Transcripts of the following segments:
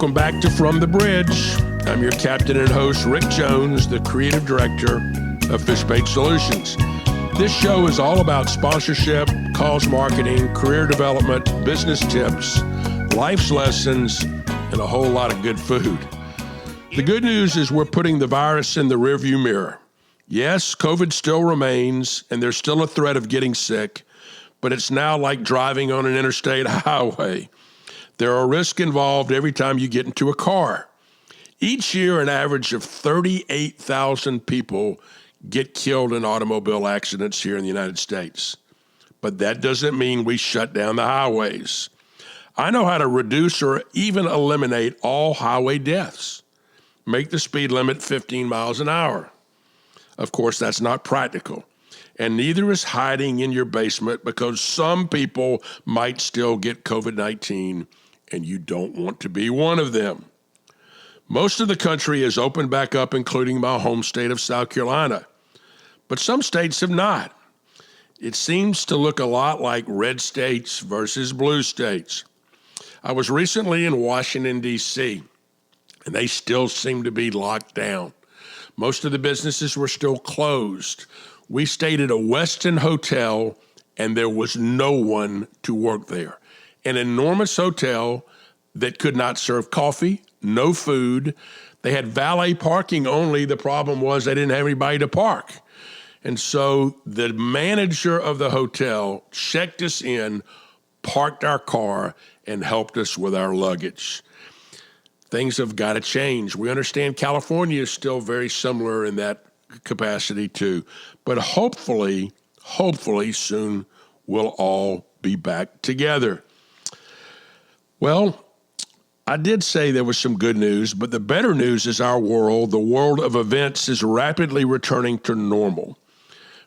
Welcome back to From the Bridge. I'm your captain and host, Rick Jones, the creative director of FishBait Solutions. This show is all about sponsorship, cause marketing, career development, business tips, life's lessons, and a whole lot of good food. The good news is we're putting the virus in the rearview mirror. Yes, COVID still remains, and there's still a threat of getting sick, but it's now like driving on an interstate highway. There are risks involved every time you get into a car. Each year, an average of 38,000 people get killed in automobile accidents here in the United States. But that doesn't mean we shut down the highways. I know how to reduce or even eliminate all highway deaths. Make the speed limit 15 miles an hour. Of course, that's not practical. And neither is hiding in your basement because some people might still get COVID-19 and you don't want to be one of them. Most of the country has opened back up, including my home state of South Carolina. But some states have not. It seems to look a lot like red states versus blue states. I was recently in Washington, D.C., and they still seem to be locked down. Most of the businesses were still closed. We stayed at a Westin hotel, and there was no one to work there. An enormous hotel that could not serve coffee, no food. They had valet parking only. The problem was they didn't have anybody to park. And so the manager of the hotel checked us in, parked our car, and helped us with our luggage. Things have got to change. We understand California is still very similar in that capacity too. But hopefully soon we'll all be back together. Well, I did say there was some good news, but the better news is our world, the world of events, is rapidly returning to normal.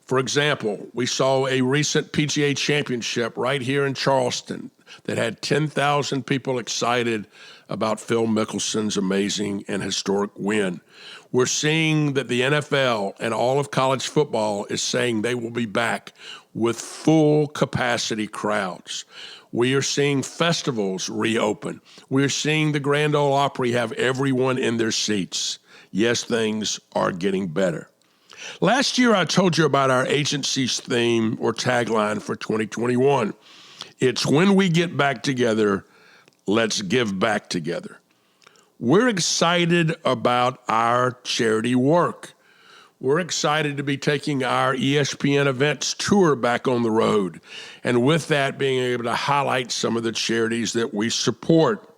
For example, we saw a recent PGA championship right here in Charleston that had 10,000 people excited about Phil Mickelson's amazing and historic win. We're seeing that the NFL and all of college football is saying they will be back with full capacity crowds. We are seeing festivals reopen. We're seeing the Grand Ole Opry have everyone in their seats. Yes, things are getting better. Last year, I told you about our agency's theme or tagline for 2021. It's when we get back together, let's give back together. We're excited about our charity work. We're excited to be taking our ESPN events tour back on the road, and with that, being able to highlight some of the charities that we support.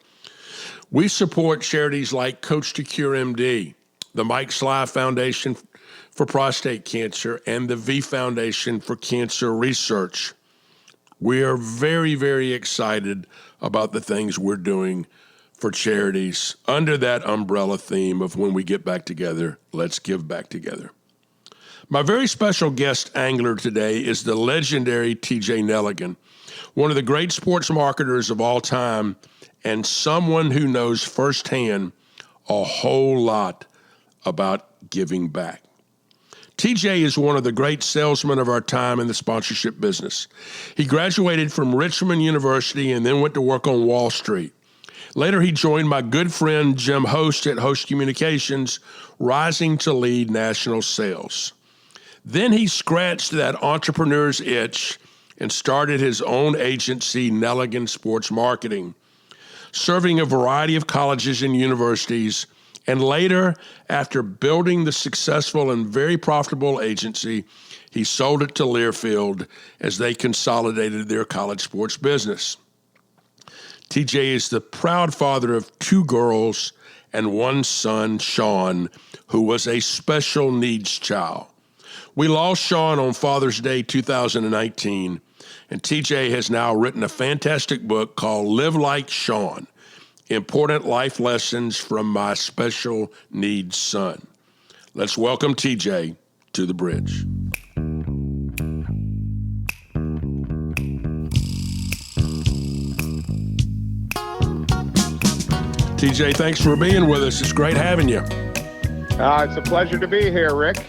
We support charities like Coach to Cure MD, the Mike Sly Foundation for Prostate Cancer, and the V Foundation for Cancer Research. We are very, very excited about the things we're doing for charities under that umbrella theme of when we get back together, let's give back together. My very special guest angler today is the legendary TJ Nelligan, one of the great sports marketers of all time and someone who knows firsthand a whole lot about giving back. TJ is one of the great salesmen of our time in the sponsorship business. He graduated from Richmond University and then went to work on Wall Street. Later, he joined my good friend Jim Host at Host Communications, rising to lead national sales. Then he scratched that entrepreneur's itch and started his own agency, Nelligan Sports Marketing, serving a variety of colleges and universities. And later, after building the successful and very profitable agency, he sold it to Learfield as they consolidated their college sports business. TJ is the proud father of 2 girls and 1 son, Sean, who was a special needs child. We lost Sean on Father's Day 2019, and TJ has now written a fantastic book called Live Like Sean, Important Life Lessons from My Special Needs Son. Let's welcome TJ to the bridge. TJ, thanks for being with us. It's great having you. It's a pleasure to be here, Rick.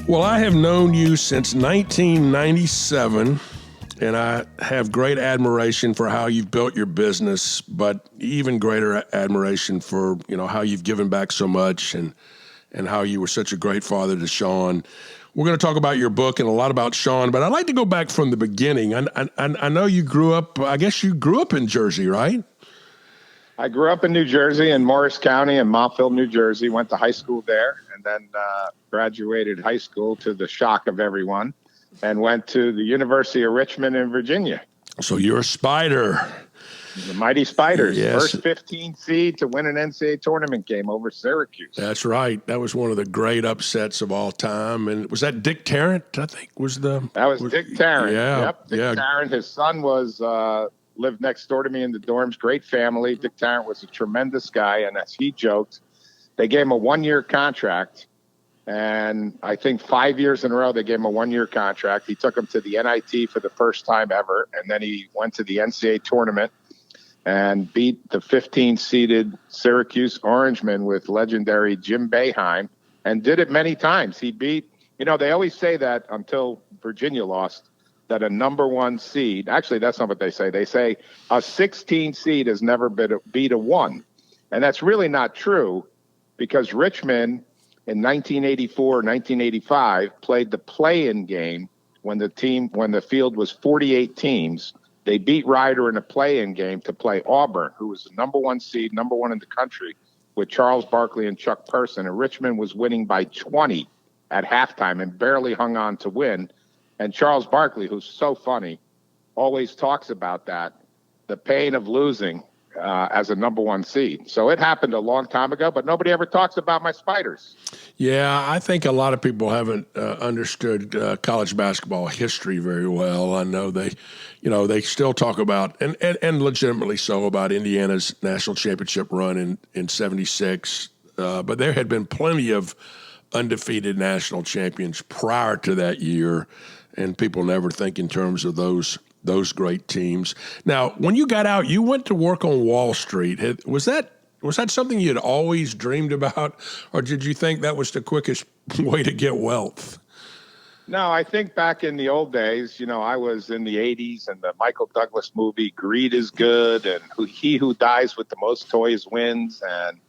Well, I have known you since 1997, and I have great admiration for how you've built your business, but even greater admiration for, how you've given back so much and how you were such a great father to Sean. We're going to talk about your book and a lot about Sean, but I'd like to go back from the beginning. I know you grew up, I guess you grew up in Jersey, right? I grew up in New Jersey, in Morris County in Montville, New Jersey, went to high school there, and then graduated high school to the shock of everyone, and went to the University of Richmond in Virginia. So you're a Spider. The Mighty Spiders, Yes. First 15 seed to win an NCAA tournament game over Syracuse. That's right. That was one of the great upsets of all time. And was that Dick Tarrant, I think, That was Dick Tarrant. Yeah. Yep, Dick Tarrant. His son lived next door to me in the dorms. Great family. Dick Tarrant was a tremendous guy. And as he joked, they gave him a 1-year contract. And I think 5 years in a row, they gave him a 1-year contract. He took him to the NIT for the first time ever. And then he went to the NCAA tournament and beat the 15-seeded Syracuse Orangemen with legendary Jim Boeheim, and did it many times. He beat, they always say that until Virginia lost, that a number 1 seed, actually that's not what they say. They say a 16 seed has never beat a 1. And that's really not true, because Richmond in 1984, 1985 played the play-in game when the field was 48 teams. They beat Ryder in a play-in game to play Auburn, who was the number 1 seed, number 1 in the country, with Charles Barkley and Chuck Person. And Richmond was winning by 20 at halftime and barely hung on to win. And Charles Barkley, who's so funny, always talks about that, the pain of losing as a number 1 seed. So it happened a long time ago, but nobody ever talks about my Spiders. Yeah, I think a lot of people haven't understood college basketball history very well. I know they still talk about, and legitimately so, about Indiana's national championship run in 76. But there had been plenty of undefeated national champions prior to that year, and people never think in terms of those great teams. Now, when you got out, you went to work on Wall Street. Was that something you had always dreamed about, or did you think that was the quickest way to get wealth? No, I think back in the old days, I was in the 80s, and the Michael Douglas movie Greed is Good, and he who dies with the most toys wins, and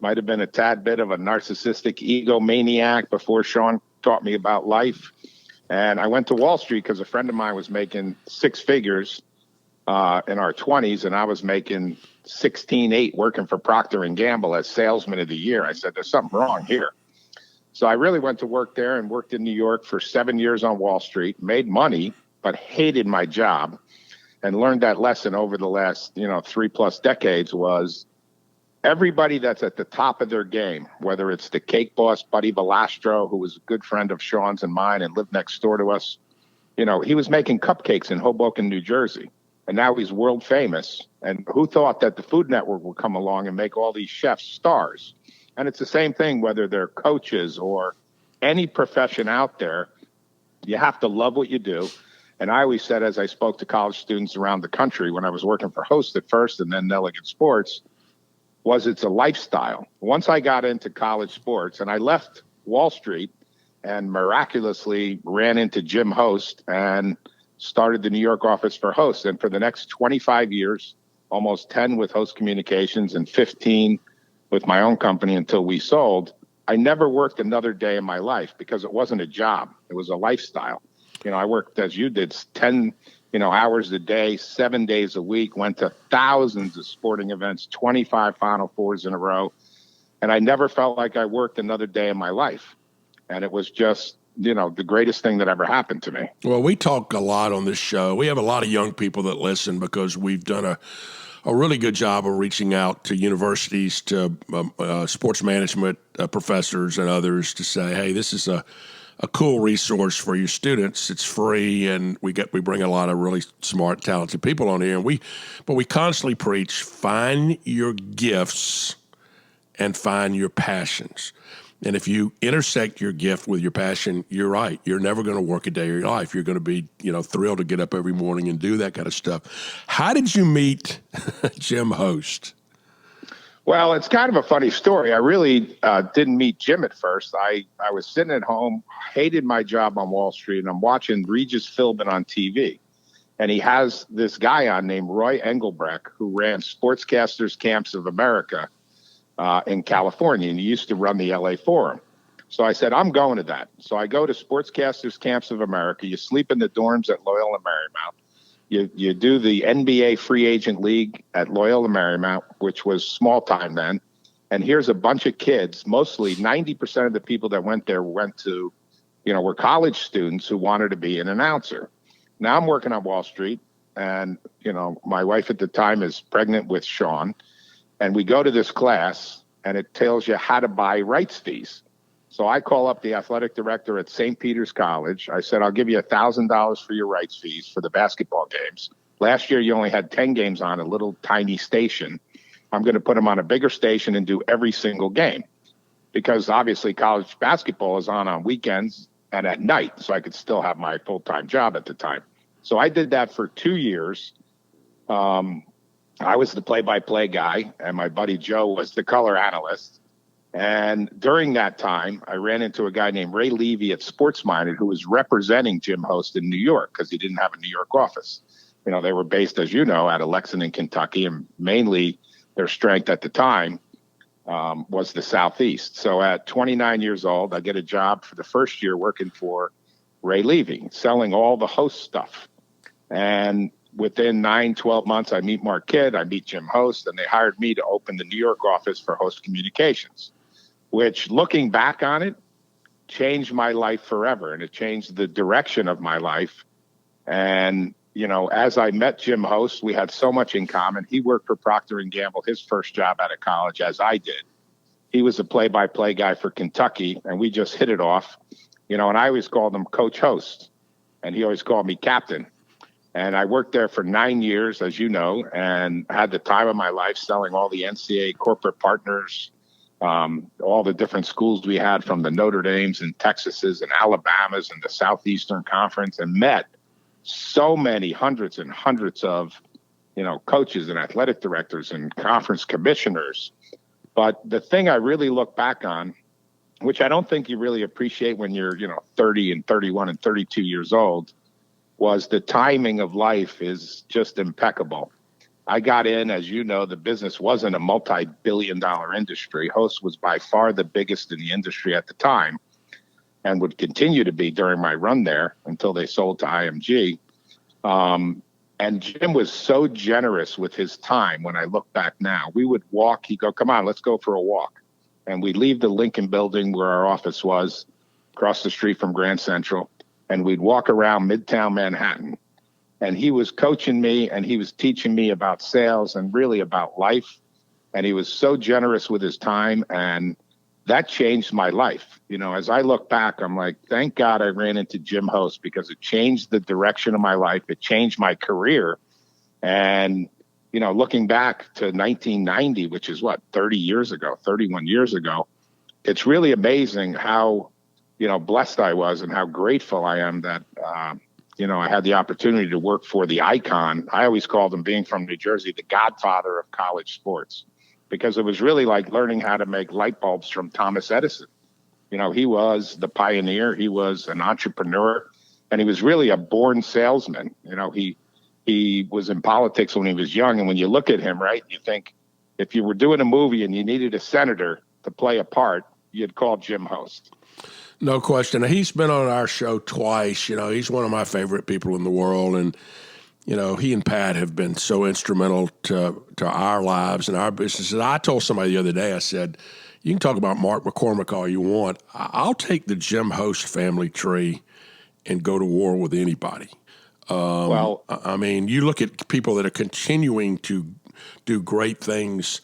might have been a tad bit of a narcissistic egomaniac before Sean taught me about life. And I went to Wall Street because a friend of mine was making 6 figures in our 20s, and I was making 16.8 working for Procter & Gamble as salesman of the year. I said, there's something wrong here. So I really went to work there and worked in New York for 7 years on Wall Street, made money, but hated my job, and learned that lesson over the last, 3+ decades was everybody that's at the top of their game, whether it's the cake boss, Buddy Velastro, who was a good friend of Sean's and mine and lived next door to us, he was making cupcakes in Hoboken, New Jersey. And now he's world famous. And who thought that the Food Network would come along and make all these chefs stars? And it's the same thing, whether they're coaches or any profession out there. You have to love what you do. And I always said, as I spoke to college students around the country when I was working for Host at first and then Nelligan Sports, it's a lifestyle. Once I got into college sports, and I left Wall Street and miraculously ran into Jim Host and started the New York office for Host. And for the next 25 years, almost 10 with Host Communications and 15 with my own company until we sold, I never worked another day in my life because it wasn't a job. It was a lifestyle. I worked, as you did, 10 hours a day, 7 days a week, went to thousands of sporting events, 25 Final Fours in a row. And I never felt like I worked another day in my life. And it was just, the greatest thing that ever happened to me. Well, we talk a lot on this show. We have a lot of young people that listen because we've done a really good job of reaching out to universities, to sports management professors and others to say, hey, this is a cool resource for your students. It's free, and we bring a lot of really smart, talented people on here. But we constantly preach, find your gifts and find your passions. And if you intersect your gift with your passion, you're right. You're never going to work a day of your life. You're going to be, thrilled to get up every morning and do that kind of stuff. How did you meet Jim Host? Well, it's kind of a funny story. I really didn't meet Jim at first. I was sitting at home, hated my job on Wall Street, and I'm watching Regis Philbin on TV. And he has this guy on named Roy Engelbrecht, who ran Sportscasters Camps of America in California, and he used to run the LA Forum. So I said, I'm going to that. So I go to Sportscasters Camps of America. You sleep in the dorms at Loyola Marymount. You do the NBA Free Agent League at Loyola Marymount, which was small time then. And here's a bunch of kids, mostly 90% of the people that went there went to, were college students who wanted to be an announcer. Now I'm working on Wall Street, and, my wife at the time is pregnant with Sean. And we go to this class, and it tells you how to buy rights fees. So I call up the athletic director at St. Peter's College. I said, I'll give you $1,000 for your rights fees for the basketball games. Last year, you only had 10 games on a little tiny station. I'm going to put them on a bigger station and do every single game, because obviously college basketball is on weekends and at night, so I could still have my full-time job at the time. So I did that for 2 years. I was the play-by-play guy, and my buddy Joe was the color analyst. And during that time, I ran into a guy named Ray Levy at Sports Minded, who was representing Jim Host in New York because he didn't have a New York office. They were based, as you know, out of Lexington, Kentucky, and mainly their strength at the time was the Southeast. So at 29 years old, I get a job for the first year working for Ray Levy, selling all the Host stuff. And within 9-12 months, I meet Mark Kidd, I meet Jim Host, and they hired me to open the New York office for Host Communications, which, looking back on it, changed my life forever. And it changed the direction of my life. And, as I met Jim Host, we had so much in common. He worked for Procter & Gamble, his first job out of college, as I did. He was a play-by-play guy for Kentucky, and we just hit it off. And I always called him Coach Host, and he always called me Captain. And I worked there for 9 years, as you know, and had the time of my life selling all the NCAA corporate partners, all the different schools we had, from the Notre Dames and Texases and Alabamas and the Southeastern Conference, and met so many hundreds and hundreds of, coaches and athletic directors and conference commissioners. But the thing I really look back on, which I don't think you really appreciate when you're, 30 and 31 and 32 years old, was the timing of life is just impeccable. I got in, as you know, the business wasn't a multi-billion-dollar industry. Host was by far the biggest in the industry at the time, and would continue to be during my run there until they sold to IMG. And Jim was so generous with his time. When I look back now, we would walk. He'd go, come on, let's go for a walk. And we'd leave the Lincoln building where our office was, across the street from Grand Central, and we'd walk around Midtown Manhattan. And he was coaching me, and he was teaching me about sales and really about life. And he was so generous with his time, and that changed my life. As I look back, I'm like, thank God I ran into Jim Host, because it changed the direction of my life. It changed my career. And, looking back to 1990, which is 31 years ago, it's really amazing how, blessed I was and how grateful I am that, I had the opportunity to work for the icon. I always called him, being from New Jersey, the godfather of college sports, because it was really like learning how to make light bulbs from Thomas Edison. He was the pioneer. He was an entrepreneur, and he was really a born salesman. He was in politics when he was young. And when you look at him, right, you think if you were doing a movie and you needed a senator to play a part, you'd call Jim Host. No question. He's been on our show twice. He's one of my favorite people in the world. And, he and Pat have been so instrumental to our lives and our businesses. I told somebody the other day, I said, you can talk about Mark McCormick all you want. I'll take the Jim Host family tree and go to war with anybody. You look at people that are continuing to do great things.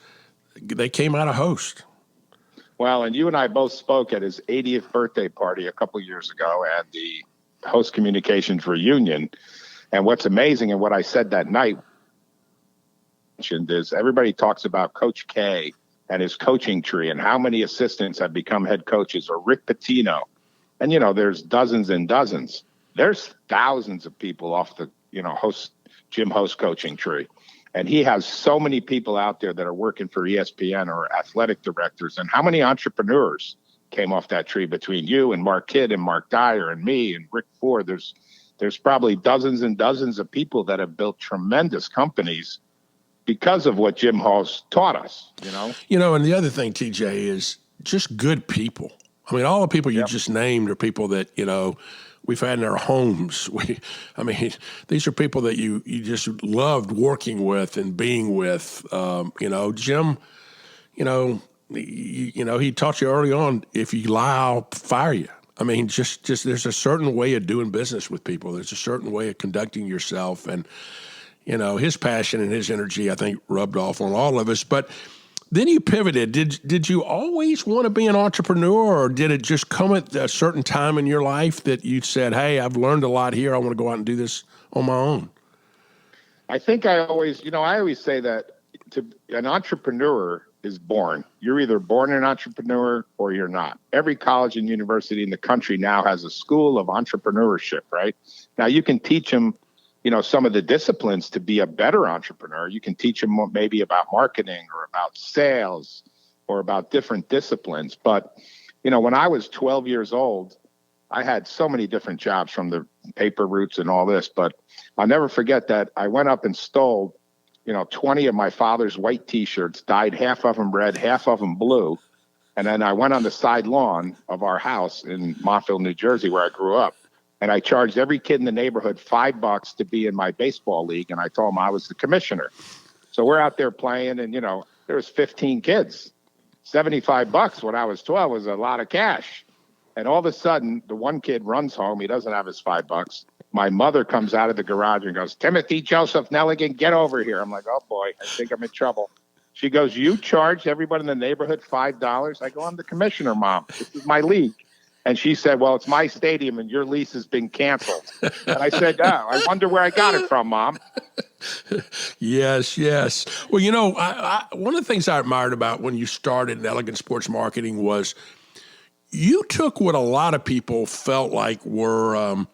They came out of Host. Well, and you and I both spoke at his 80th birthday party a couple of years ago at the Host Communications reunion. And what's amazing, and what I said that night, is everybody talks about Coach K and his coaching tree and how many assistants have become head coaches, or Rick Pitino. And, there's dozens and dozens. There's thousands of people off the, Jim Host coaching tree. And he has so many people out there that are working for ESPN or athletic directors. And how many entrepreneurs came off that tree between you and Mark Kidd and Mark Dyer and me and Rick Ford? There's there's probably dozens and dozens of people that have built tremendous companies because of what Jim Hall's taught us, you know? And the other thing, TJ, is just good people. I mean, all the people you just named are people that, we've had in our homes. These are people that you just loved working with and being with. Jim, he taught you early on, if you lie, I'll fire you. I mean, just there's a certain way of doing business with people. There's a certain way of conducting yourself. And, his passion and his energy, I think, rubbed off on all of us. But then you pivoted. Did you always want to be an entrepreneur, or did it just come at a certain time in your life that you said, hey, I've learned a lot here. I want to go out and do this on my own? I think I always say that an entrepreneur is born. You're either born an entrepreneur or you're not. Every college and university in the country now has a school of entrepreneurship, right? Now you can teach them, some of the disciplines to be a better entrepreneur. You can teach them maybe about marketing or about sales or about different disciplines. But, when I was 12 years old, I had so many different jobs, from the paper routes and all this, but I'll never forget that I went up and stole 20 of my father's white T-shirts, dyed half of them red, half of them blue. And then I went on the side lawn of our house in Montville, New Jersey, where I grew up. And I charged every kid in the neighborhood $5 to be in my baseball league. And I told them I was the commissioner. So we're out there playing, and, there was 15 kids. $75 when I was 12 was a lot of cash. And all of a sudden, the one kid runs home. He doesn't have his $5. My mother comes out of the garage and goes, Timothy Joseph Nelligan, get over here. I'm like, oh, boy, I think I'm in trouble. She goes, you charged everybody in the neighborhood $5? I go, I'm the commissioner, Mom. This is my league. And she said, well, it's my stadium and your lease has been canceled. And I said, oh, I wonder where I got it from, Mom. Yes. Well, one of the things I admired about when you started Nelligan Sports Marketing was you took what a lot of people felt like were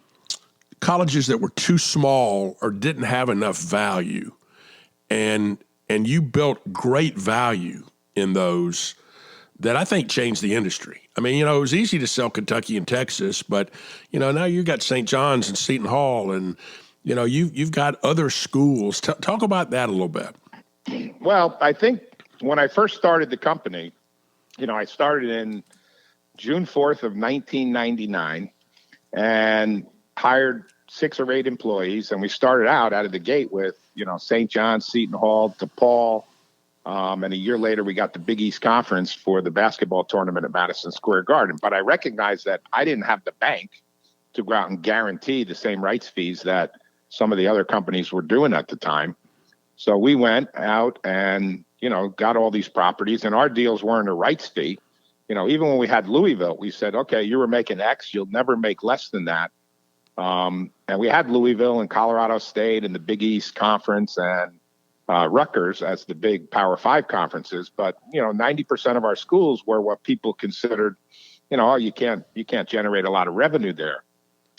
colleges that were too small or didn't have enough value, and you built great value in those that I think changed the industry. I mean, it was easy to sell Kentucky and Texas, but, now you've got St. John's and Seton Hall, and, you've got other schools. Talk about that a little bit. Well, I think when I first started the company, I started in June 4th of 1999 and hired 6 or 8 employees. And we started out of the gate with, St. John's, Seton Hall, DePaul. And a year later, we got the Big East Conference for the basketball tournament at Madison Square Garden. But I recognized that I didn't have the bank to go out and guarantee the same rights fees that some of the other companies were doing at the time. So we went out and, got all these properties, and our deals weren't a rights fee. Even when we had Louisville, we said, okay, you were making X, you'll never make less than that. And we had Louisville and Colorado State and the Big East Conference and Rutgers as the big Power 5 conferences. But, 90% of our schools were what people considered, you can't generate a lot of revenue there.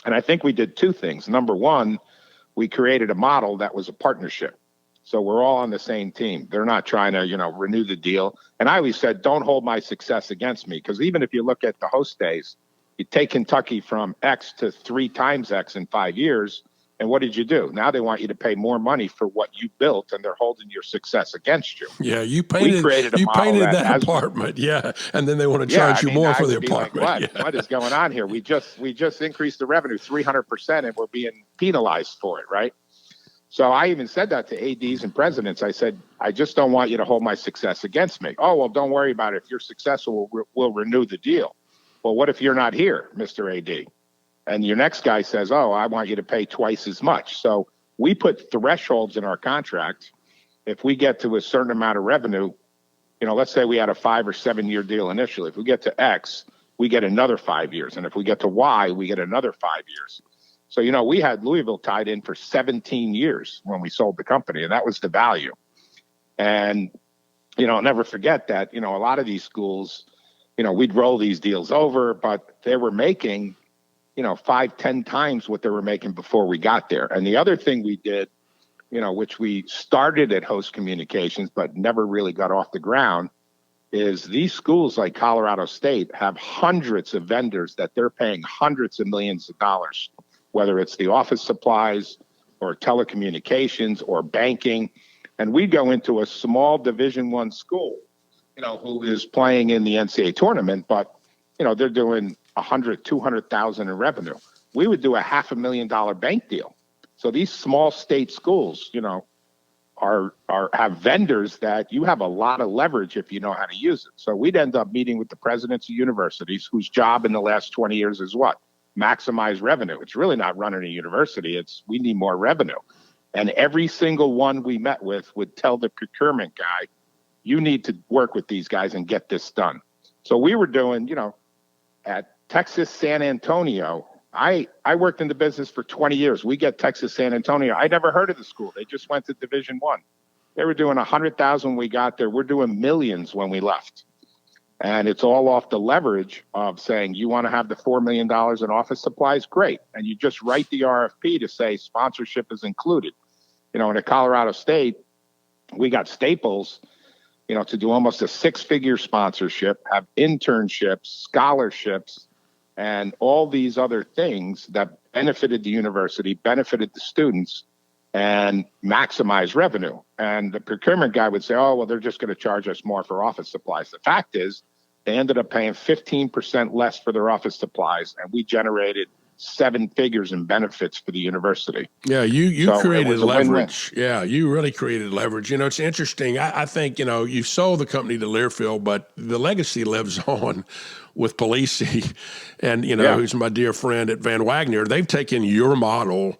And I think we did 2 things. Number one, we created a model that was a partnership. So we're all on the same team. They're not trying to, renew the deal. And I always said, don't hold my success against me. Because even if you look at the host days, you take Kentucky from X to 3 times X in 5 years. And what did you do? Now they want you to pay more money for what you built, and they're holding your success against you. Yeah, you painted that apartment. Yeah, and then they want to charge you more for the apartment. Like, what is going on here? We just increased the revenue 300%, and we're being penalized for it, right? So I even said that to ADs and presidents. I said, I just don't want you to hold my success against me. Oh, well, don't worry about it. If you're successful, we'll renew the deal. Well, what if you're not here, Mr. AD? And your next guy says, oh, I want you to pay twice as much. So we put thresholds in our contract. If we get to a certain amount of revenue, let's say we had a 5 or 7 year deal initially. If we get to X, we get another 5 years. And if we get to Y, we get another 5 years. So, we had Louisville tied in for 17 years when we sold the company, and that was the value. And, I'll never forget that, a lot of these schools, we'd roll these deals over, but they were making 5-10 times what they were making before we got there. And the other thing we did, which we started at Host Communications, but never really got off the ground, is these schools like Colorado State have hundreds of vendors that they're paying hundreds of millions of dollars whether it's the office supplies or telecommunications or banking. And we go into a small Division I school, who is playing in the NCAA tournament, but, they're doing 100, 200,000 in revenue. We would do a $500,000 bank deal. So these small state schools, have vendors that you have a lot of leverage if you know how to use it. So we'd end up meeting with the presidents of universities whose job in the last 20 years is what? Maximize revenue. It's really not running a university. It's we need more revenue. And every single one we met with would tell the procurement guy, you need to work with these guys and get this done. So we were doing, at Texas San Antonio, I worked in the business for 20 years. We get Texas San Antonio. I never heard of the school. They just went to Division I. They were doing 100,000 when we got there. We're doing millions when we left. And it's all off the leverage of saying, you want to have the $4 million in office supplies? Great. And you just write the RFP to say sponsorship is included. In a Colorado State, we got Staples, to do almost a 6-figure sponsorship, have internships, scholarships, and all these other things that benefited the university, benefited the students, and maximize revenue. And the procurement guy would say, oh, well, they're just going to charge us more for office supplies. The fact is, they ended up paying 15% less for their office supplies, and we generated 7 figures in benefits for the university. Yeah, you So created leverage. win-win. Yeah, you really created leverage. It's interesting. I think, you sold the company to Learfield, but the legacy lives on with Polisi and, who's my dear friend at Van Wagner. They've taken your model,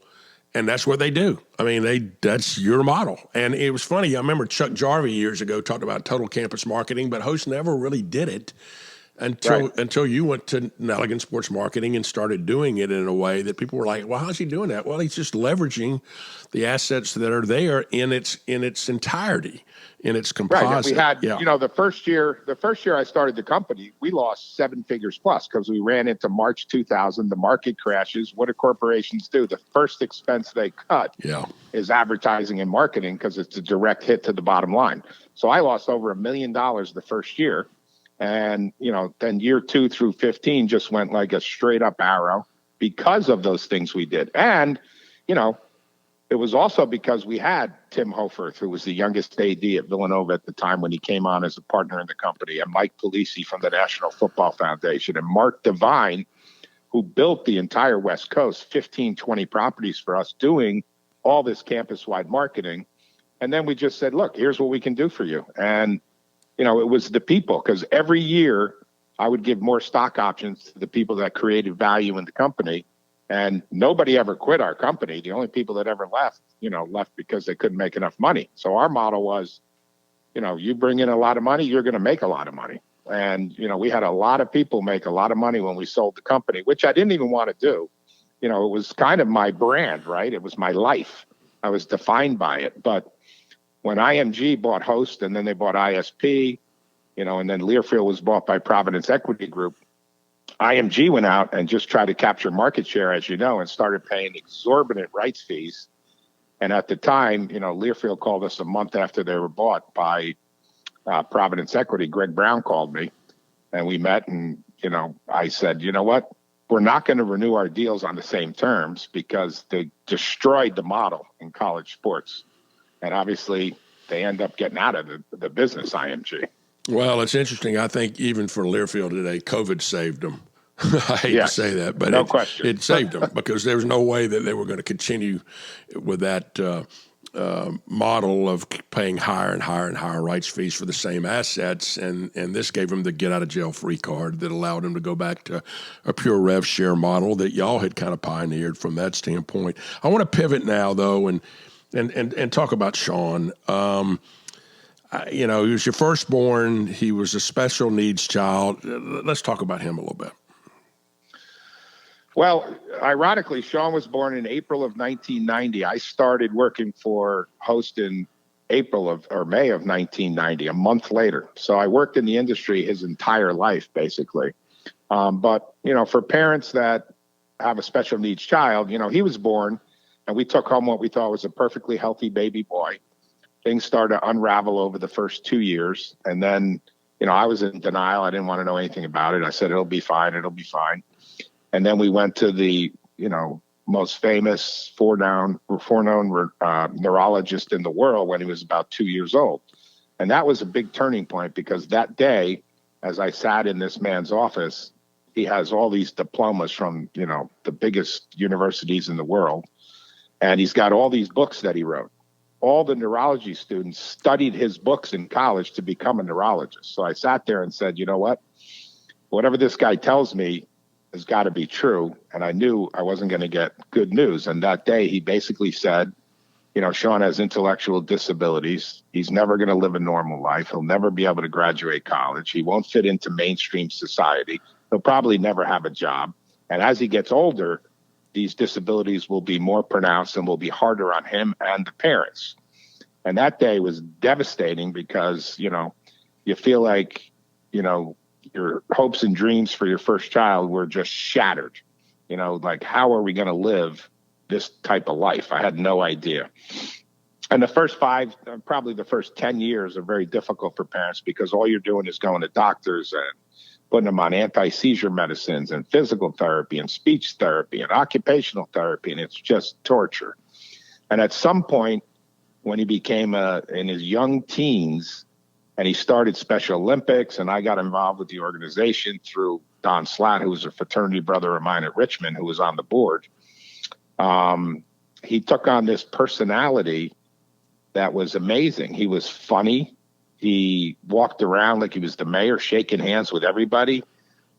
and that's what they do. I mean, that's your model. And it was funny. I remember Chuck Jarvie years ago talked about total campus marketing, but Host never really did it until you went to Nelligan Sports Marketing and started doing it in a way that people were like, well, how's he doing that? Well, he's just leveraging the assets that are there in its entirety, in its composite. Right. We had, the first year I started the company, we lost 7 figures plus because we ran into March 2000, the market crashes. What do corporations do? The first expense they cut is advertising and marketing because it's a direct hit to the bottom line. So I lost over $1 million the first year. And, then year 2 through 15 just went like a straight up arrow because of those things we did. And, it was also because we had Tim Hoferth, who was the youngest AD at Villanova at the time when he came on as a partner in the company, and Mike Polisi from the National Football Foundation, and Mark Devine, who built the entire West Coast, 15, 20 properties for us doing all this campus-wide marketing. And then we just said, look, here's what we can do for you. And it was the people, because every year I would give more stock options to the people that created value in the company. And nobody ever quit our company. The only people that ever left, left because they couldn't make enough money. So our model was, you bring in a lot of money, you're going to make a lot of money. And, we had a lot of people make a lot of money when we sold the company, which I didn't even want to do. It was kind of my brand, right? It was my life. I was defined by it. But when IMG bought Host and then they bought ISP, and then Learfield was bought by Providence Equity Group, IMG went out and just tried to capture market share, as you know, and started paying exorbitant rights fees. And at the time, Learfield called us a month after they were bought by Providence Equity. Greg Brown called me and we met, and, I said, you know what? We're not going to renew our deals on the same terms because they destroyed the model in college sports. And obviously they end up getting out of the business, IMG. Well, it's interesting. I think even for Learfield today, COVID saved them. I hate to say that, but it saved them because there was no way that they were going to continue with that model of paying higher and higher and higher rights fees for the same assets. And this gave them the get out of jail free card that allowed them to go back to a pure rev share model that y'all had kind of pioneered from that standpoint. I want to pivot now, though, and talk about Sean. He was your firstborn. He was a special needs child. Let's talk about him a little bit. Well, ironically, Sean was born in April of 1990. I started working for Host in May of 1990, a month later. So I worked in the industry his entire life, basically. But, for parents that have a special needs child, he was born and we took home what we thought was a perfectly healthy baby boy. Things started to unravel over the first 2 years. And then, I was in denial. I didn't want to know anything about it. I said, it'll be fine. It'll be fine. And then we went to the, most famous foreknown neurologist in the world when he was about 2 years old. And that was a big turning point, because that day, as I sat in this man's office, he has all these diplomas from, the biggest universities in the world. And he's got all these books that he wrote. All the neurology students studied his books in college to become a neurologist. So I sat there and said, you know what? Whatever this guy tells me has got to be true. And I knew I wasn't going to get good news. And that day he basically said, Sean has intellectual disabilities. He's never going to live a normal life. He'll never be able to graduate college. He won't fit into mainstream society. He'll probably never have a job. And as he gets older, these disabilities will be more pronounced and will be harder on him and the parents. And that day was devastating, because, you feel like, your hopes and dreams for your first child were just shattered. Like, how are we going to live this type of life? I had no idea. And the first probably the first 10 years are very difficult for parents, because all you're doing is going to doctors and putting them on anti-seizure medicines and physical therapy and speech therapy and occupational therapy. And it's just torture. And at some point, when he became in his young teens, and he started Special Olympics, and I got involved with the organization through Don Slatt, who was a fraternity brother of mine at Richmond, who was on the board. He took on this personality that was amazing. He was funny. He walked around like he was the mayor, shaking hands with everybody.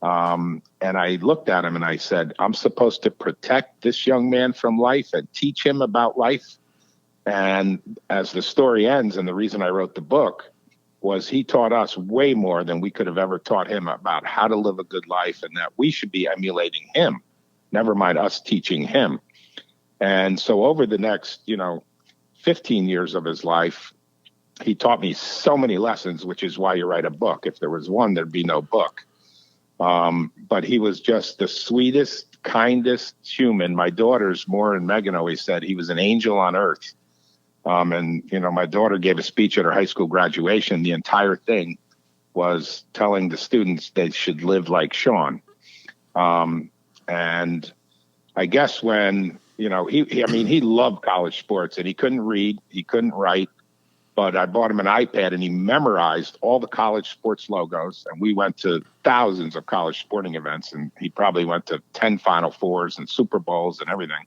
And I looked at him and I said, I'm supposed to protect this young man from life and teach him about life. And as the story ends, and the reason I wrote the book, was he taught us way more than we could have ever taught him about how to live a good life, and that we should be emulating him, never mind us teaching him. And so over the next, 15 years of his life, he taught me so many lessons, which is why you write a book. If there was one, there'd be no book. But he was just the sweetest, kindest human. My daughters, Moore and Megan, always said he was an angel on earth. And my daughter gave a speech at her high school graduation. The entire thing was telling the students they should live like Sean. And I guess when, he loved college sports, and he couldn't read, he couldn't write, but I bought him an iPad and he memorized all the college sports logos. And we went to thousands of college sporting events, and he probably went to 10 Final Fours and Super Bowls and everything.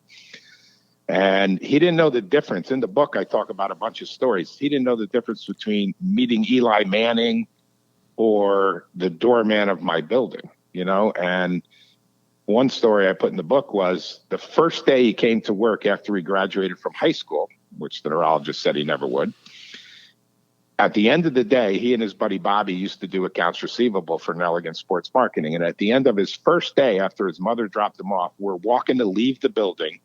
And he didn't know the difference. In the book, I talk about a bunch of stories. He didn't know the difference between meeting Eli Manning or the doorman of my building, And one story I put in the book was the first day he came to work after he graduated from high school, which the neurologist said he never would. At the end of the day, he and his buddy Bobby used to do accounts receivable for Nelligan Sports Marketing. And at the end of his first day, after his mother dropped him off, we're walking to leave the building.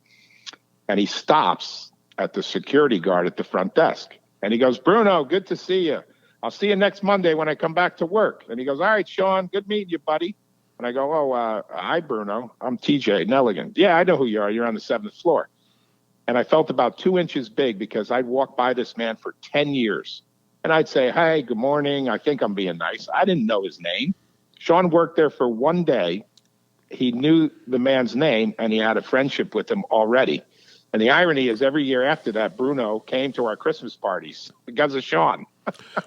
And he stops at the security guard at the front desk. And he goes, Bruno, good to see you. I'll see you next Monday when I come back to work. And he goes, all right, Sean, good meeting you, buddy. And I go, hi, Bruno. I'm TJ Nelligan. Yeah, I know who you are. You're on the 7th floor. And I felt about 2 inches big, because I'd walked by this man for 10 years. And I'd say, hey, good morning. I think I'm being nice. I didn't know his name. Sean worked there for one day. He knew the man's name, and he had a friendship with him already. And the irony is, every year after that, Bruno came to our Christmas parties because of Sean.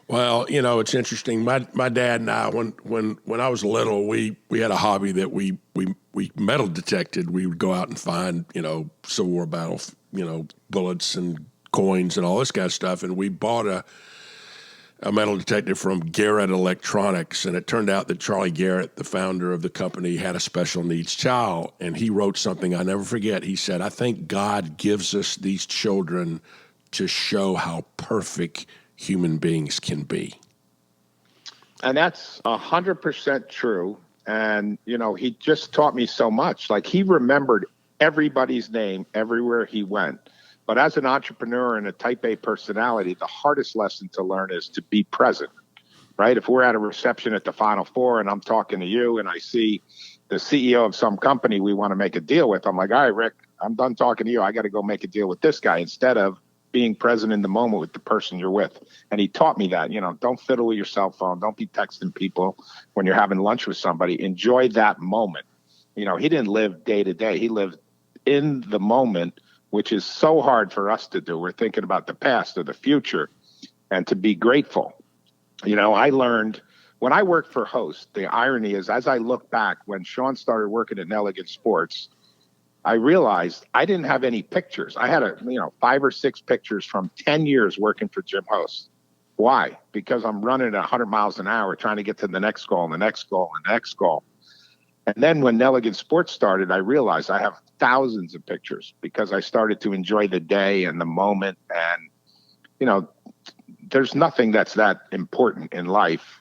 Well, it's interesting. My dad and I, when I was little, we had a hobby that we metal detected. We would go out and find, Civil War battle, bullets and coins and all this kind of stuff. And we bought a metal detector from Garrett Electronics, and it turned out that Charlie Garrett, the founder of the company, had a special needs child, and he wrote something I never forget. He said, I think God gives us these children to show how perfect human beings can be. And that's 100% true. And, he just taught me so much. Like, he remembered everybody's name everywhere he went. But as an entrepreneur and a type A personality, the hardest lesson to learn is to be present, right? If we're at a reception at the Final Four and I'm talking to you and I see the CEO of some company we want to make a deal with, I'm like, all right, Rick, I'm done talking to you. I got to go make a deal with this guy, instead of being present in the moment with the person you're with. And he taught me that, don't fiddle with your cell phone. Don't be texting people when you're having lunch with somebody. Enjoy that moment. He didn't live day to day. He lived in the moment, which is so hard for us to do. We're thinking about the past or the future, and to be grateful. I learned when I worked for Host, the irony is, as I look back, when Sean started working at Nelligan Sports, I realized I didn't have any pictures. I had 5 or 6 pictures from 10 years working for Jim Host. Why? Because I'm running at 100 miles an hour, trying to get to the next goal and the next goal and the next goal. And then when Nelligan Sports started, I realized I have thousands of pictures because I started to enjoy the day and the moment. And, there's nothing that's that important in life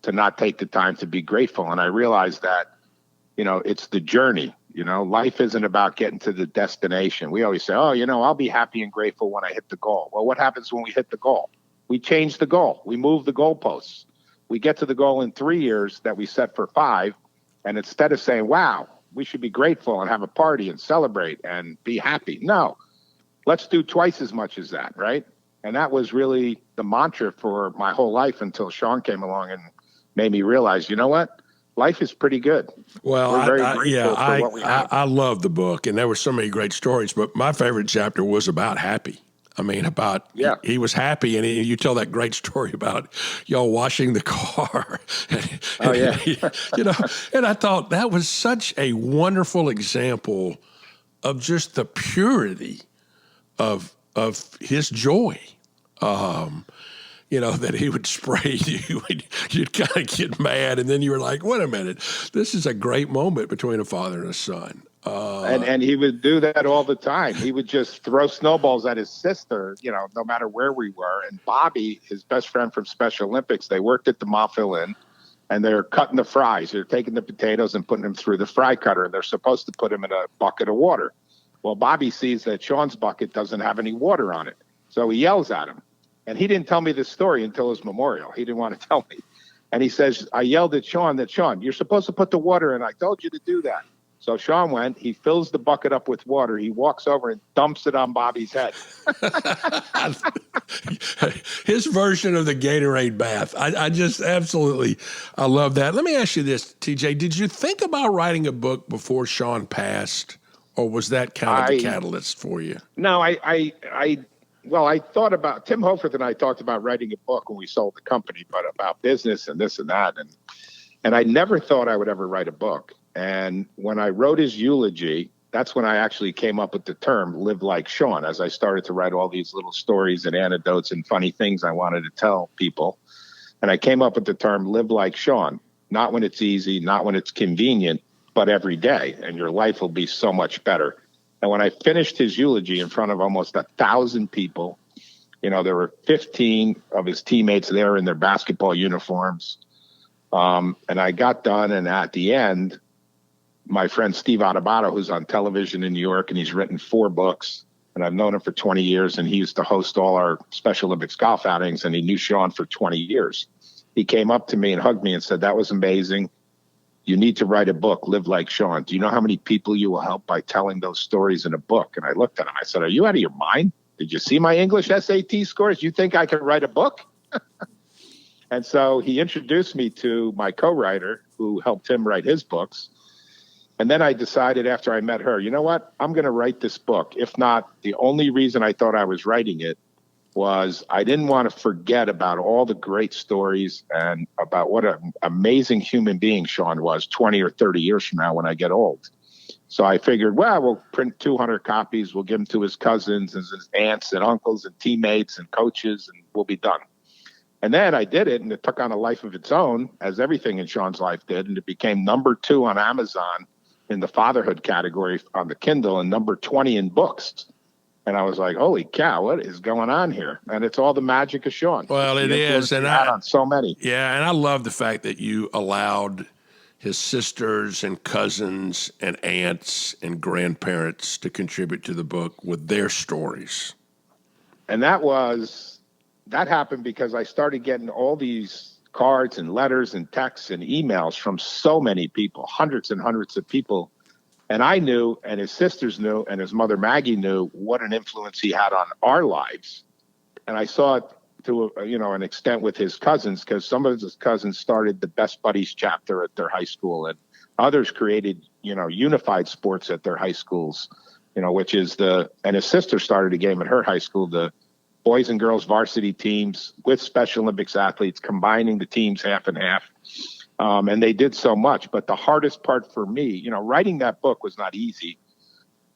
to not take the time to be grateful. And I realized that, it's the journey. Life isn't about getting to the destination. We always say, I'll be happy and grateful when I hit the goal. Well, what happens when we hit the goal? We change the goal. We move the goalposts. We get to the goal in 3 years that we set for 5. And instead of saying, wow, we should be grateful and have a party and celebrate and be happy. No, let's do twice as much as that, right? And that was really the mantra for my whole life until Sean came along and made me realize, you know what? Life is pretty good. Well, We're very grateful for what we have. I love the book, and there were so many great stories, but my favorite chapter was about Happy. I mean, he was happy, and you tell that great story about y'all washing the car. Oh, yeah. And I thought that was such a wonderful example of just the purity of his joy. That he would spray you, and you'd kind of get mad, and then you were like, wait a minute, this is a great moment between a father and a son. And he would do that all the time. He would just throw snowballs at his sister, no matter where we were. And Bobby, his best friend from Special Olympics, they worked at the Montville Inn, and they're cutting the fries. They're taking the potatoes and putting them through the fry cutter, and they're supposed to put them in a bucket of water. Well, Bobby sees that Sean's bucket doesn't have any water on it, so he yells at him. And he didn't tell me this story until his memorial. He didn't want to tell me. And he says, I yelled at Sean Sean, you're supposed to put the water in. I told you to do that. So Sean went, he fills the bucket up with water. He walks over and dumps it on Bobby's head. His version of the Gatorade bath. I just absolutely, I love that. Let me ask you this, TJ. Did you think about writing a book before Sean passed, or was that kind of the catalyst for you? No, I thought about, Tim Hofer and I talked about writing a book when we sold the company, but about business and this and that. And I never thought I would ever write a book. And when I wrote his eulogy, that's when I actually came up with the term live like Sean, as I started to write all these little stories and anecdotes and funny things I wanted to tell people. And I came up with the term live like Sean, not when it's easy, not when it's convenient, but every day. And your life will be so much better. And when I finished his eulogy in front of almost 1,000 people, there were 15 of his teammates there in their basketball uniforms. And I got done. And at the end, my friend Steve Adubato, who's on television in New York, and he's written 4 books, and I've known him for 20 years, and he used to host all our Special Olympics golf outings, and he knew Sean for 20 years. He came up to me and hugged me and said, that was amazing. You need to write a book, Live Like Sean. Do you know how many people you will help by telling those stories in a book? And I looked at him. I said, are you out of your mind? Did you see my English SAT scores? You think I can write a book? And so he introduced me to my co-writer who helped him write his books. And then I decided after I met her, you know what? I'm going to write this book. If not, the only reason I thought I was writing it was I didn't want to forget about all the great stories and about what an amazing human being Sean was 20 or 30 years from now when I get old. So I figured, well, we'll print 200 copies. We'll give them to his cousins and his aunts and uncles and teammates and coaches, and we'll be done. And then I did it, and it took on a life of its own, as everything in Sean's life did, and it became number 2 on Amazon in the fatherhood category on the Kindle and number 20 in books. And I was like, holy cow, what is going on here? And it's all the magic of Sean. Well, it is. And on so many. Yeah, and I love the fact that you allowed his sisters and cousins and aunts and grandparents to contribute to the book with their stories. And that happened because I started getting all these cards and letters and texts and emails from so many people, hundreds and hundreds of people. And I knew, and his sisters knew, and his mother Maggie knew what an influence he had on our lives. And I saw it to an extent with his cousins, because some of his cousins started the Best Buddies chapter at their high school, and others created unified sports at their high schools. which is and his sister started a game at her high school, the boys and girls varsity teams with Special Olympics athletes, combining the teams half and half. And they did so much. But the hardest part for me, writing that book was not easy.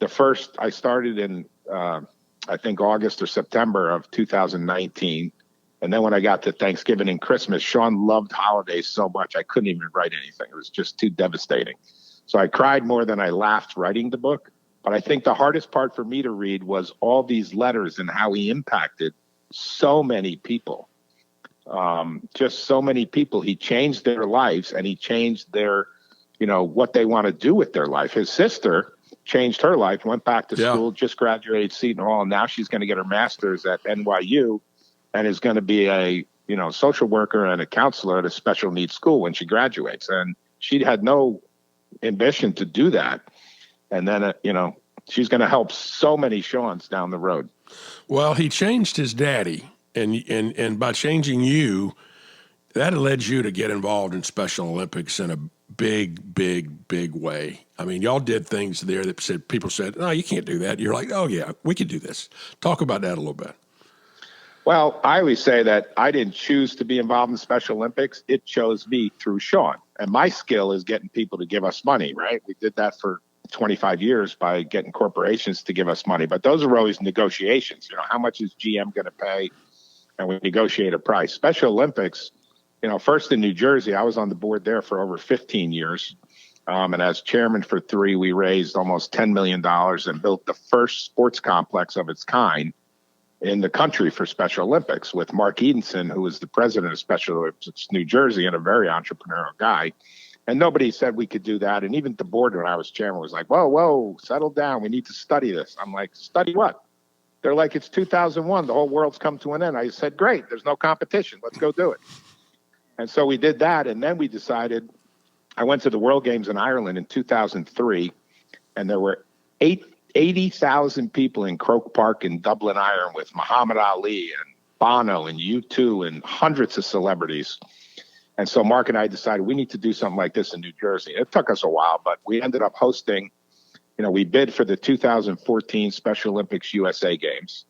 I started in, I think, August or September of 2019. And then when I got to Thanksgiving and Christmas, Sean loved holidays so much I couldn't even write anything. It was just too devastating. So I cried more than I laughed writing the book. But I think the hardest part for me to read was all these letters and how he impacted so many people. Just so many people. He changed their lives, and he changed their, what they want to do with their life. His sister changed her life, went back to school, just graduated Seton Hall, and now she's going to get her master's at NYU and is going to be a, social worker and a counselor at a special needs school when she graduates. And she had no ambition to do that. And then, she's going to help so many Seans down the road. Well, he changed his daddy, and by changing you, that led you to get involved in Special Olympics in a big, big, big way. I mean, y'all did things there that people said, no, you can't do that. You're like, oh, yeah, we could do this. Talk about that a little bit. Well, I always say that I didn't choose to be involved in Special Olympics. It chose me through Sean. And my skill is getting people to give us money, right? We did that for 25 years by getting corporations to give us money. But those are always negotiations. How much is GM going to pay? And we negotiate a price. Special Olympics, first in New Jersey, I was on the board there for over 15 years. And as chairman for 3, we raised almost $10 million and built the first sports complex of its kind in the country for Special Olympics with Mark Edenson, who was the president of Special Olympics New Jersey and a very entrepreneurial guy. And nobody said we could do that. And even the board, when I was chairman, was like, whoa, settle down. We need to study this. I'm like, study what? They're like, it's 2001. The whole world's come to an end. I said, great. There's no competition. Let's go do it. And so we did that. And then we decided, I went to the World Games in Ireland in 2003, and there were 80,000 people in Croke Park in Dublin, Ireland, with Muhammad Ali and Bono and U2 and hundreds of celebrities. And so Mark and I decided we need to do something like this in New Jersey. It took us a while, but we ended up hosting, we bid for the 2014 Special Olympics USA Games.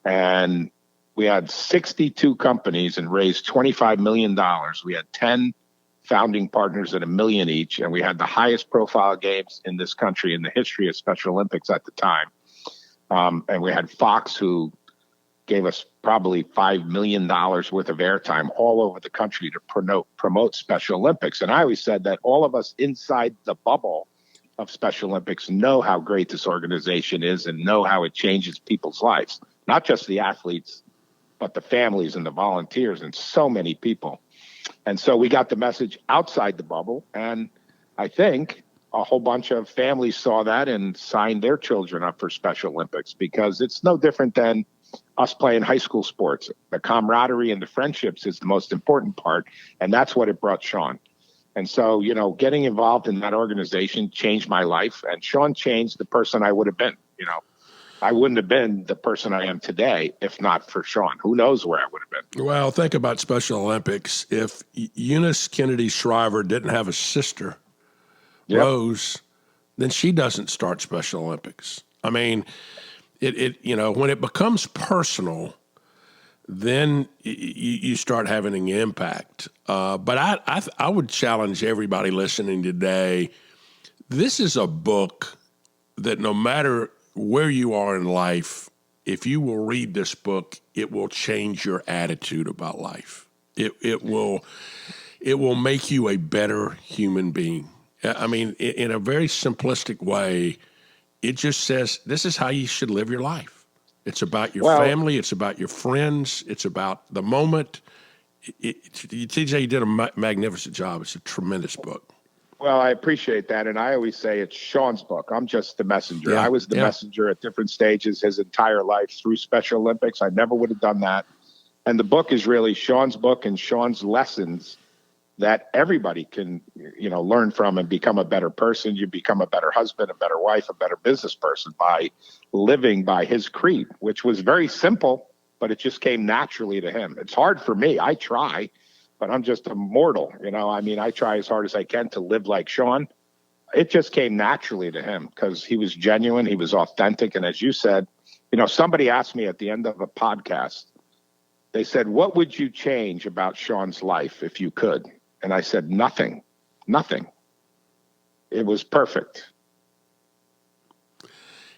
And we had 62 companies and raised $25 million. We had 10 founding partners at $1 million each. And we had the highest profile games in this country in the history of Special Olympics at the time. And we had Fox, who gave us probably $5 million worth of airtime all over the country to promote Special Olympics. And I always said that all of us inside the bubble of Special Olympics know how great this organization is and know how it changes people's lives, not just the athletes, but the families and the volunteers and so many people. And so we got the message outside the bubble. And I think a whole bunch of families saw that and signed their children up for Special Olympics, because it's no different than us playing high school sports. The camaraderie and the friendships is the most important part. And that's what it brought Sean. And so, getting involved in that organization changed my life. And Sean changed the person I would have been. I wouldn't have been the person I am today if not for Sean. Who knows where I would have been. Well, think about Special Olympics. If Eunice Kennedy Shriver didn't have a sister, Rose, then she doesn't start Special Olympics. I mean, when it becomes personal, then you start having an impact. But I would challenge everybody listening today. This is a book that no matter where you are in life, if you will read this book, it will change your attitude about life. It will make you a better human being. I mean, in a very simplistic way, it just says this is how you should live your life. It's about your family. It's about your friends. It's about the moment. TJ, you did a magnificent job. It's a tremendous book. Well, I appreciate that. And I always say it's Sean's book. I'm just the messenger. Yeah, I was the messenger at different stages his entire life through Special Olympics. I never would have done that. And the book is really Sean's book and Sean's lessons that everybody can, learn from and become a better person. You become a better husband, a better wife, a better business person by living by his creed, which was very simple, but it just came naturally to him. It's hard for me. I try, but I'm just a mortal. I try as hard as I can to live like Sean. it just came naturally to him because he was genuine. He was authentic. And as you said, somebody asked me at the end of a podcast, they said, what would you change about Sean's life if you could? And I said, nothing. It was perfect.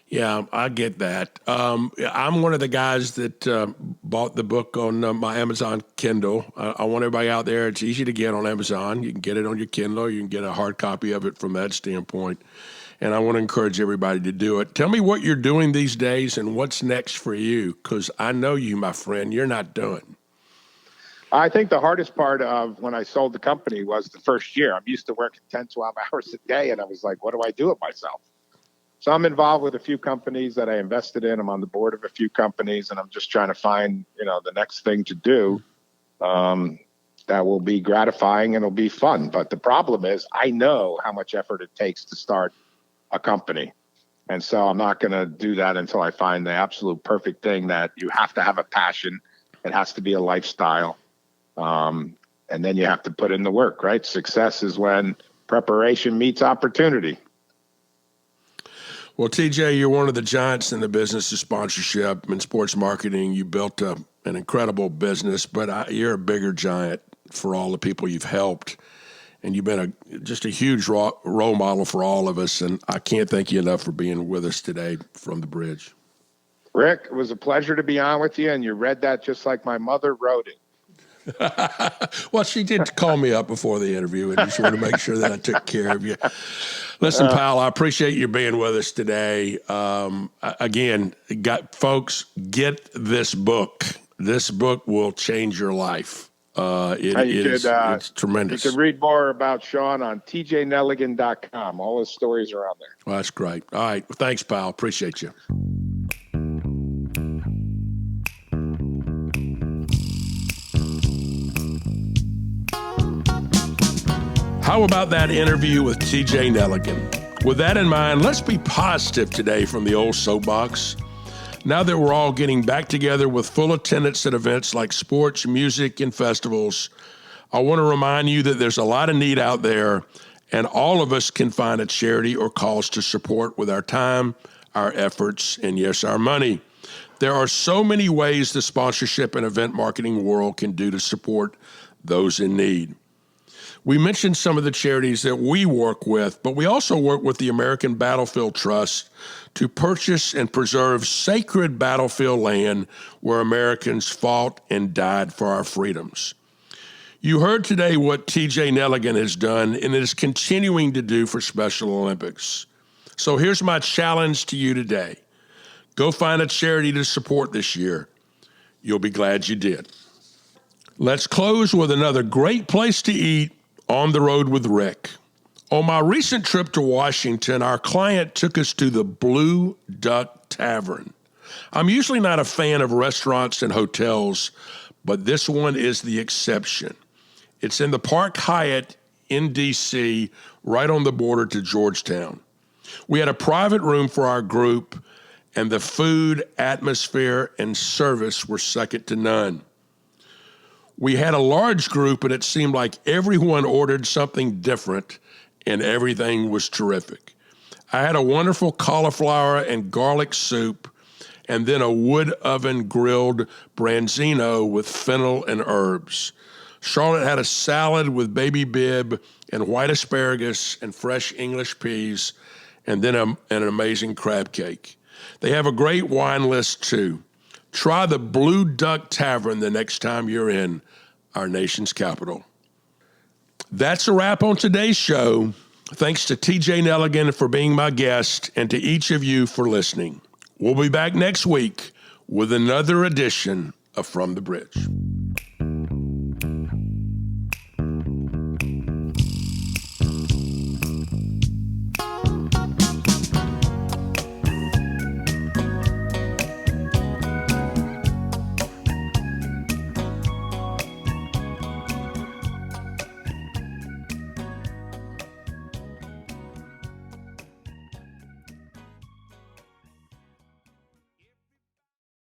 Yeah, I get that. I'm one of the guys that bought the book on my Amazon Kindle. I want everybody out there. It's easy to get on Amazon. You can get it on your Kindle. You can get a hard copy of it from that standpoint. And I want to encourage everybody to do it. Tell me what you're doing these days and what's next for you, because I know you, my friend. You're not done. I think the hardest part of when I sold the company was the first year. I'm used to working 10, 12 hours a day, and I was like, what do I do with myself? So I'm involved with a few companies that I invested in. I'm on the board of a few companies, and I'm just trying to find, the next thing to do that will be gratifying and it'll be fun. But the problem is I know how much effort it takes to start a company. And so I'm not going to do that until I find the absolute perfect thing that you have to have a passion. It has to be a lifestyle. And then you have to put in the work, right? Success is when preparation meets opportunity. Well, TJ, you're one of the giants in the business of sponsorship and sports marketing. You built an incredible business, but you're a bigger giant for all the people you've helped. And you've been just a huge role model for all of us. And I can't thank you enough for being with us today from the bridge. Rick, it was a pleasure to be on with you. And you read that just like my mother wrote it. Well, she did call me up before the interview and just wanted to make sure that I took care of you. Listen, pal, I appreciate you being with us today. Again, folks, get this book. This book will change your life. It's tremendous. You can read more about Sean on tjnelligan.com. All his stories are on there. Well, that's great. All right. Well, thanks, pal. Appreciate you. How about that interview with TJ Nelligan? With that in mind, let's be positive today from the old soapbox. Now that we're all getting back together with full attendance at events like sports, music, and festivals, I want to remind you that there's a lot of need out there, and all of us can find a charity or cause to support with our time, our efforts, and yes, our money. There are so many ways the sponsorship and event marketing world can do to support those in need. We mentioned some of the charities that we work with, but we also work with the American Battlefield Trust to purchase and preserve sacred battlefield land where Americans fought and died for our freedoms. You heard today what TJ Nelligan has done and is continuing to do for Special Olympics. So here's my challenge to you today. Go find a charity to support this year. You'll be glad you did. Let's close with another great place to eat on the road with Rick. On my recent trip to Washington, our client took us to the Blue Duck Tavern. I'm usually not a fan of restaurants and hotels, but this one is the exception. It's in the Park Hyatt in D.C., right on the border to Georgetown. We had a private room for our group, and the food, atmosphere, and service were second to none. We had a large group, and it seemed like everyone ordered something different, and everything was terrific. I had a wonderful cauliflower and garlic soup, and then a wood oven grilled branzino with fennel and herbs. Charlotte had a salad with baby bib and white asparagus and fresh English peas, and then an amazing crab cake. They have a great wine list, too. Try the Blue Duck Tavern the next time you're in our nation's capital. That's a wrap on today's show. Thanks to TJ Nelligan for being my guest and to each of you for listening. We'll be back next week with another edition of From the Bridge.